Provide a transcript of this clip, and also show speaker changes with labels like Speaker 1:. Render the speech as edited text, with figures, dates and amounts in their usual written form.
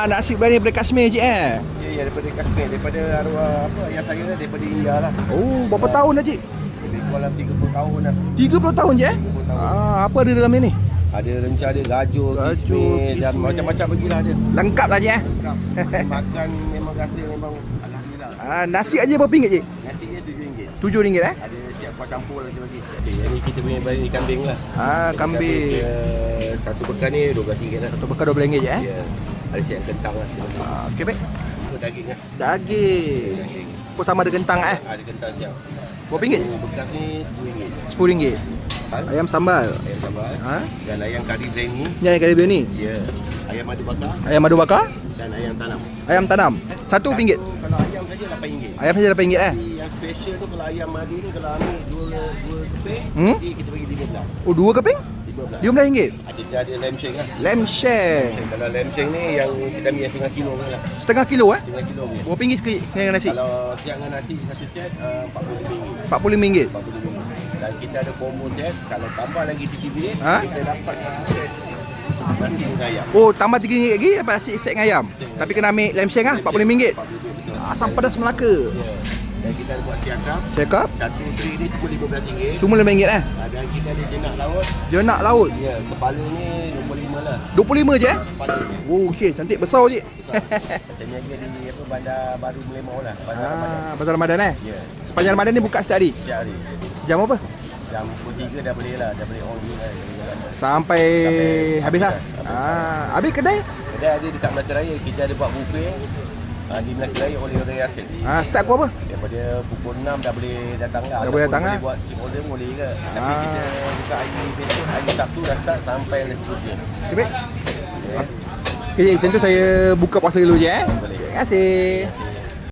Speaker 1: Nasi biryani daripada Kashmir cik
Speaker 2: Ya, daripada Kashmir, daripada arwah ayah saya lah, daripada India lah.
Speaker 1: Oh, berapa tahun dah cik?
Speaker 2: Lebih kurang 30 tahun lah.
Speaker 1: 30 tahun je
Speaker 2: 30 tahun.
Speaker 1: Apa ada dalam ni?
Speaker 2: Ada rencana, ada gajur, kismis dan macam-macam bagilah dia.
Speaker 1: Lengkap lah cik
Speaker 2: Lengkap. Makan memang rasa memang alhamdulillah.
Speaker 1: Nasi aja berapa ringgit cik?
Speaker 2: Nasi dia RM7.
Speaker 1: RM7
Speaker 2: Ada siap kuah campur lagi bagi. Okay, yang ni kita punya biryani kambing lah.
Speaker 1: Kambing.
Speaker 2: Satu bekal ni RM12 lah.
Speaker 1: Satu bekal RM12 je
Speaker 2: Ya. Ada siap kentang lah.
Speaker 1: Okey baik.
Speaker 2: Itu daging lah.
Speaker 1: Daging.
Speaker 2: Daging.
Speaker 1: Apa sama ada kentang
Speaker 2: Ada kentang siap.
Speaker 1: Berapa ringgit?
Speaker 2: Bekas ni RM10.
Speaker 1: RM10. Ayam sambal.
Speaker 2: Ayam sambal.
Speaker 1: Ha?
Speaker 2: Dan ayam kari biryani.
Speaker 1: Ni ayam kari biryani.
Speaker 2: Ya. Ayam madu bakar.
Speaker 1: Ayam madu bakar.
Speaker 2: Dan ayam tanam.
Speaker 1: Ayam tanam. Satu RM1.
Speaker 2: Kalau ayam saja RM8.
Speaker 1: Ayam saja RM8
Speaker 2: Jadi yang special tu kalau ayam madu ni kalau ambil dua keping, jadi kita bagi 15.
Speaker 1: Oh, 2 keping?
Speaker 2: 15.
Speaker 1: RM15.
Speaker 2: Ada lamb shank lah.
Speaker 1: Lamb shank.
Speaker 2: Kalau lamb shank ni yang kita ambil yang setengah kilo ni lah.
Speaker 1: Setengah kilo
Speaker 2: Setengah kilo punya.
Speaker 1: Berapa ringgit sikit dengan nasi?
Speaker 2: Kalau siap dengan nasi satu set RM45.
Speaker 1: RM45.
Speaker 2: RM45. Dan kita ada combo set, kalau tambah lagi CCTV, kita dapat satu set nasi dengan ayam.
Speaker 1: Oh, tambah RM3 lagi dapat nasi set dengan ayam. Tapi kena ambil lamb shank lah, RM45. Asam pedas Melaka.
Speaker 2: Ya. Dan kita ada buat siakap.
Speaker 1: Cakap?
Speaker 2: Satu tray ni semua RM15.
Speaker 1: Semua RM5
Speaker 2: Dan kita ada jenak laut.
Speaker 1: Jenak laut.
Speaker 2: Ya, kepala ni 25 lah.
Speaker 1: 25 je
Speaker 2: Kepala ni.
Speaker 1: Oh, okey, cantik besar je.
Speaker 2: Besar. Saya niaga di Bandar Baru Melemau lah. Bandar Ramadan.
Speaker 1: Pasal Ramadan
Speaker 2: Ya.
Speaker 1: Sepanjang Ramadan ni buka setiap hari.
Speaker 2: Setiap hari.
Speaker 1: Jam apa?
Speaker 2: Jam pukul 3 dah boleh lah. Dah boleh on dulu lah.
Speaker 1: Sampai habis lah. Habis kedai?
Speaker 2: Kedai ada dekat Melaka Raya. Kita ada buat buffet. Di Melaka Raya oleh orang Yasin.
Speaker 1: Start pukul apa?
Speaker 2: Daripada pukul 6 dah boleh datang lah.
Speaker 1: Dah boleh datang
Speaker 2: boleh
Speaker 1: lah.
Speaker 2: buat team order boleh ke. Tapi kita buka hari besok, hari Sabtu dah start sampai seterusnya.
Speaker 1: Okay, baik. Okay, macam tu saya buka puasa dulu je
Speaker 2: Boleh.
Speaker 1: Terima kasih.